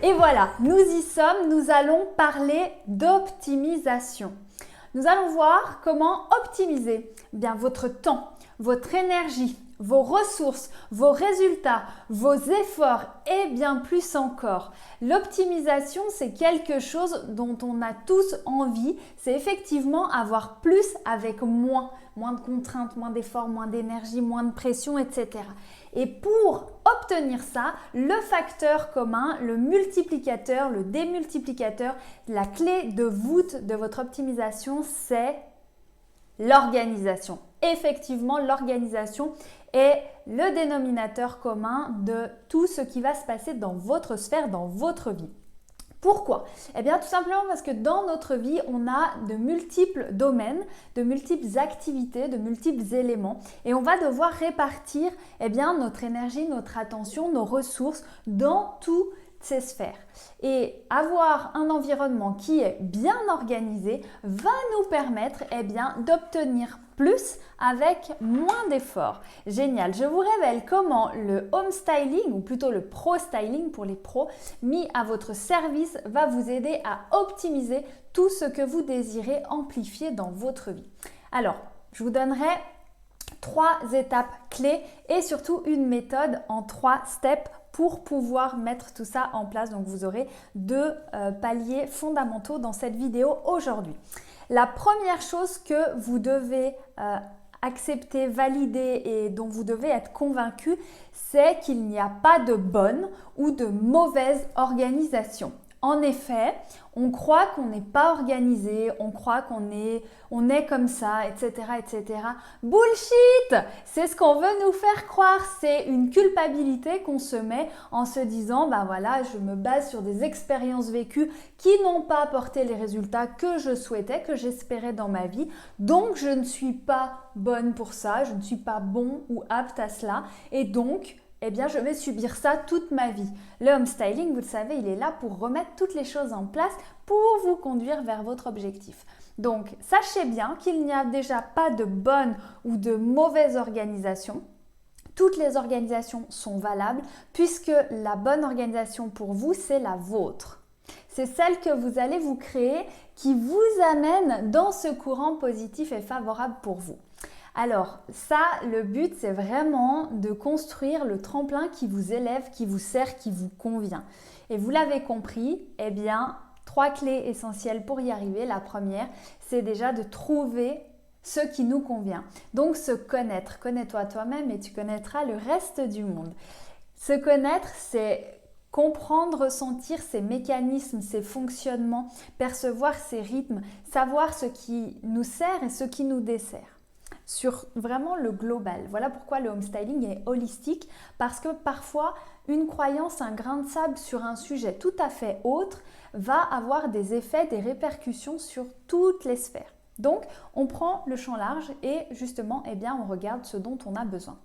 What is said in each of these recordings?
Et voilà, nous y sommes, nous allons parler d'optimisation. Nous allons voir comment optimiser bien votre temps, votre énergie, vos ressources, vos résultats, vos efforts et bien plus encore. L'optimisation, c'est quelque chose dont on a tous envie. C'est effectivement avoir plus avec moins. Moins de contraintes, moins d'efforts, moins d'énergie, moins de pression, etc. Et pour obtenir ça, le facteur commun, le multiplicateur, le démultiplicateur, la clé de voûte de votre optimisation, c'est l'organisation. Effectivement, l'organisation est le dénominateur commun de tout ce qui va se passer dans votre sphère, dans votre vie. Pourquoi? Eh bien, tout simplement parce que dans notre vie, on a de multiples domaines, de multiples activités, de multiples éléments et on va devoir répartir notre énergie, notre attention, nos ressources dans toutes ces sphères. Et avoir un environnement qui est bien organisé va nous permettre d'obtenir plus avec moins d'efforts. Génial, je vous révèle comment le home styling, ou plutôt le pro styling pour les pros, mis à votre service va vous aider à optimiser tout ce que vous désirez amplifier dans votre vie. Alors, je vous donnerai 3 étapes clés et surtout une méthode en 3 steps pour pouvoir mettre tout ça en place. Donc vous aurez 2 paliers fondamentaux dans cette vidéo aujourd'hui. La première chose que vous devez accepter, valider et dont vous devez être convaincu, c'est qu'il n'y a pas de bonne ou de mauvaise organisation. En effet, on croit qu'on n'est pas organisé, on croit qu'on est comme ça, etc., etc. Bullshit! C'est ce qu'on veut nous faire croire. C'est une culpabilité qu'on se met en se disant, ben voilà, je me base sur des expériences vécues qui n'ont pas apporté les résultats que je souhaitais, que j'espérais dans ma vie. Donc, je ne suis pas bonne pour ça, je ne suis pas bon ou apte à cela. Et donc, je vais subir ça toute ma vie. Le home styling, vous le savez, il est là pour remettre toutes les choses en place pour vous conduire vers votre objectif. Donc, sachez bien qu'il n'y a déjà pas de bonne ou de mauvaise organisation. Toutes les organisations sont valables puisque la bonne organisation pour vous, c'est la vôtre. C'est celle que vous allez vous créer qui vous amène dans ce courant positif et favorable pour vous. Alors ça, le but, c'est vraiment de construire le tremplin qui vous élève, qui vous sert, qui vous convient. Et vous l'avez compris, 3 clés essentielles pour y arriver. La première, c'est déjà de trouver ce qui nous convient. Donc se connaître. Connais-toi toi-même et tu connaîtras le reste du monde. Se connaître, c'est comprendre, ressentir ses mécanismes, ses fonctionnements, percevoir ses rythmes, savoir ce qui nous sert et ce qui nous dessert. Sur vraiment le global. Voilà pourquoi le home styling est holistique, parce que parfois une croyance, un grain de sable sur un sujet tout à fait autre va avoir des effets, des répercussions sur toutes les sphères. Donc on prend le champ large et justement on regarde ce dont on a besoin.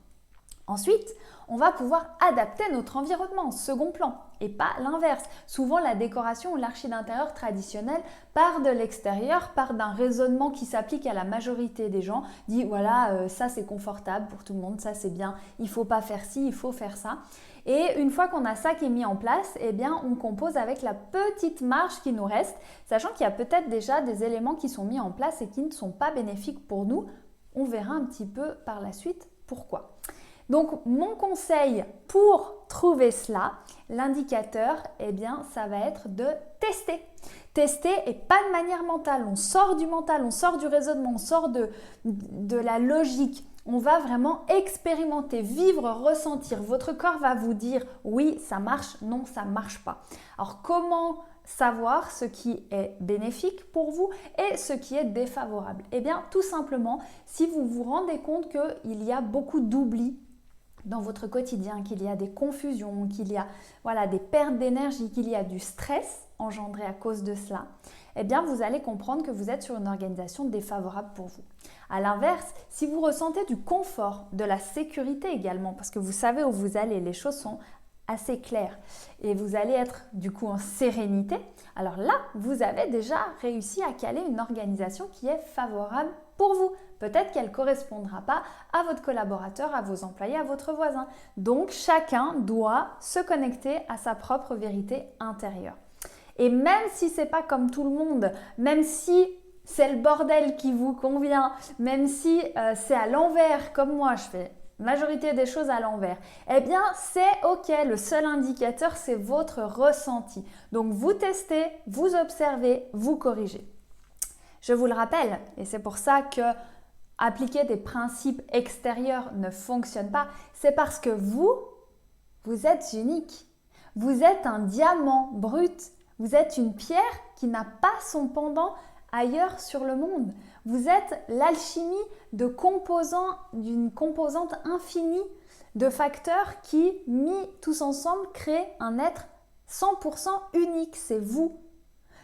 Ensuite, on va pouvoir adapter notre environnement en second plan et pas l'inverse. Souvent, la décoration ou l'archi d'intérieur traditionnelle part de l'extérieur, part d'un raisonnement qui s'applique à la majorité des gens, dit voilà, ça c'est confortable pour tout le monde, ça c'est bien, il ne faut pas faire ci, il faut faire ça. Et une fois qu'on a ça qui est mis en place, on compose avec la petite marge qui nous reste, sachant qu'il y a peut-être déjà des éléments qui sont mis en place et qui ne sont pas bénéfiques pour nous. On verra un petit peu par la suite pourquoi. Donc, mon conseil pour trouver cela, l'indicateur, ça va être de tester. Tester et pas de manière mentale. On sort du mental, on sort du raisonnement, on sort de la logique. On va vraiment expérimenter, vivre, ressentir. Votre corps va vous dire oui, ça marche, non, ça ne marche pas. Alors, comment savoir ce qui est bénéfique pour vous et ce qui est défavorable? Tout simplement, si vous vous rendez compte qu'il y a beaucoup d'oubli dans votre quotidien, qu'il y a des confusions, qu'il y a des pertes d'énergie, qu'il y a du stress engendré à cause de cela, vous allez comprendre que vous êtes sur une organisation défavorable pour vous. À l'inverse, si vous ressentez du confort, de la sécurité également, parce que vous savez où vous allez, les choses sont assez claires et vous allez être du coup en sérénité, alors là, vous avez déjà réussi à caler une organisation qui est favorable pour vous. Peut-être qu'elle ne correspondra pas à votre collaborateur, à vos employés, à votre voisin. Donc, chacun doit se connecter à sa propre vérité intérieure. Et même si ce n'est pas comme tout le monde, même si c'est le bordel qui vous convient, même si c'est à l'envers, comme moi, je fais majorité des choses à l'envers, eh bien, c'est OK. Le seul indicateur, c'est votre ressenti. Donc, vous testez, vous observez, vous corrigez. Je vous le rappelle, et c'est pour ça que appliquer des principes extérieurs ne fonctionne pas, c'est parce que vous êtes unique. Vous êtes un diamant brut. Vous êtes une pierre qui n'a pas son pendant ailleurs sur le monde. Vous êtes l'alchimie d'une composante infinie de facteurs qui, mis tous ensemble, créent un être 100% unique. C'est vous.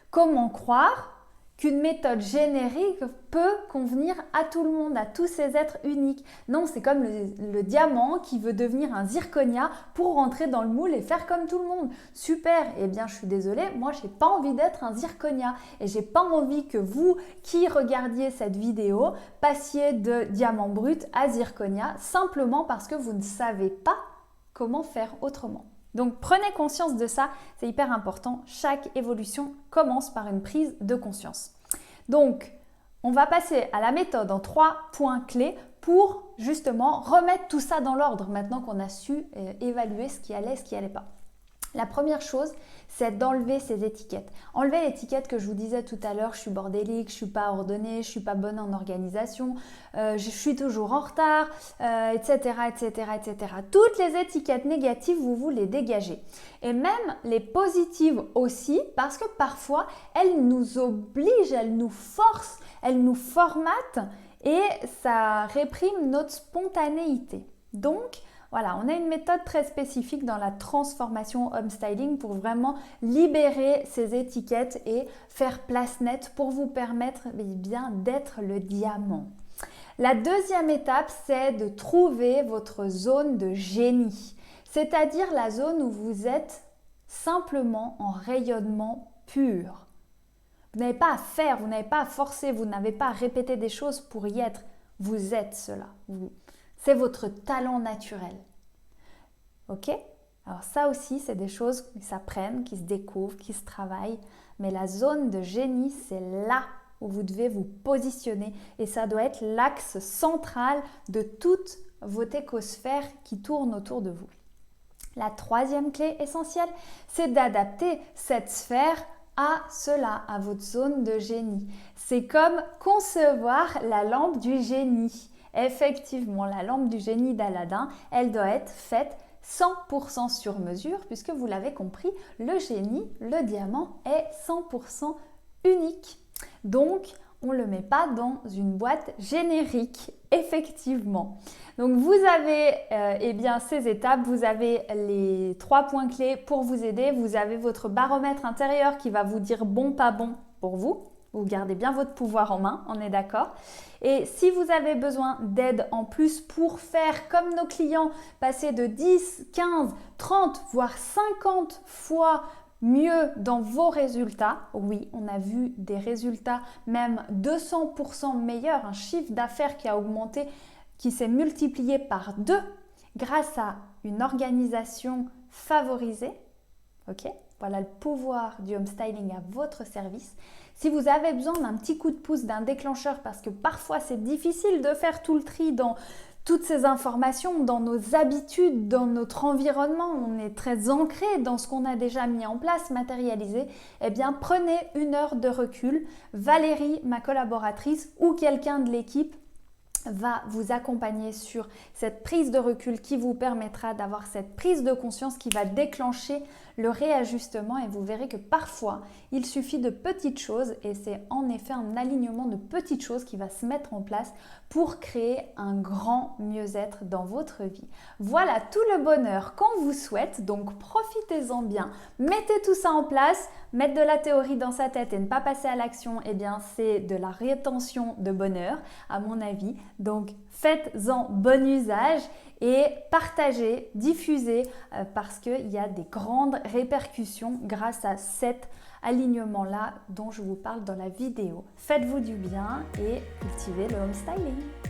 Comment croire qu'une méthode générique peut convenir à tout le monde, à tous ces êtres uniques? Non, c'est comme le diamant qui veut devenir un zirconia pour rentrer dans le moule et faire comme tout le monde. Super, eh bien je suis désolée, moi je n'ai pas envie d'être un zirconia et j'ai pas envie que vous qui regardiez cette vidéo passiez de diamant brut à zirconia simplement parce que vous ne savez pas comment faire autrement. Donc prenez conscience de ça, c'est hyper important. Chaque évolution commence par une prise de conscience. Donc on va passer à la méthode en 3 points clés pour justement remettre tout ça dans l'ordre maintenant qu'on a su évaluer ce qui allait et ce qui n'allait pas. La première chose, c'est d'enlever ces étiquettes. Enlever l'étiquette que je vous disais tout à l'heure, je suis bordélique, je suis pas ordonnée, je suis pas bonne en organisation, je suis toujours en retard, etc., etc., etc. Toutes les étiquettes négatives, vous les dégagez. Et même les positives aussi, parce que parfois, elles nous obligent, elles nous forcent, elles nous formatent et ça réprime notre spontanéité. Donc, voilà, on a une méthode très spécifique dans la transformation home styling pour vraiment libérer ces étiquettes et faire place nette pour vous permettre bien d'être le diamant. La deuxième étape, c'est de trouver votre zone de génie, c'est-à-dire la zone où vous êtes simplement en rayonnement pur. Vous n'avez pas à faire, vous n'avez pas à forcer, vous n'avez pas à répéter des choses pour y être. Vous êtes cela. C'est votre talent naturel. Ok? Alors ça aussi, c'est des choses qui s'apprennent, qui se découvrent, qui se travaillent. Mais la zone de génie, c'est là où vous devez vous positionner. Et ça doit être l'axe central de toute votre écosphère qui tourne autour de vous. La troisième clé essentielle, c'est d'adapter cette sphère à cela, à votre zone de génie. C'est comme concevoir la lampe du génie. Effectivement, la lampe du génie d'Aladin, elle doit être faite 100% sur mesure puisque vous l'avez compris, le génie, le diamant est 100% unique. Donc, on ne le met pas dans une boîte générique, effectivement. Donc, vous avez ces étapes, vous avez les 3 points clés pour vous aider. Vous avez votre baromètre intérieur qui va vous dire bon, pas bon pour vous. Vous gardez bien votre pouvoir en main, on est d'accord. Et si vous avez besoin d'aide en plus pour faire comme nos clients, passer de 10, 15, 30, voire 50 fois mieux dans vos résultats, oui, on a vu des résultats même 200% meilleurs, un chiffre d'affaires qui a augmenté, qui s'est multiplié par 2 grâce à une organisation favorisée. Ok ? Voilà le pouvoir du home styling à votre service. Si vous avez besoin d'un petit coup de pouce, d'un déclencheur, parce que parfois c'est difficile de faire tout le tri dans toutes ces informations, dans nos habitudes, dans notre environnement, on est très ancré dans ce qu'on a déjà mis en place, matérialisé, eh bien prenez 1 heure de recul. Valérie, ma collaboratrice, ou quelqu'un de l'équipe va vous accompagner sur cette prise de recul qui vous permettra d'avoir cette prise de conscience qui va déclencher le réajustement et vous verrez que parfois il suffit de petites choses et c'est en effet un alignement de petites choses qui va se mettre en place pour créer un grand mieux-être dans votre vie. Voilà tout le bonheur qu'on vous souhaite, donc profitez-en bien, mettez tout ça en place. Mettre de la théorie dans sa tête et ne pas passer à l'action, eh bien c'est de la rétention de bonheur à mon avis. Donc faites-en bon usage et partagez, diffusez parce qu'il y a des grandes répercussions grâce à cette alignement-là dont je vous parle dans la vidéo. Faites-vous du bien et cultivez le home styling.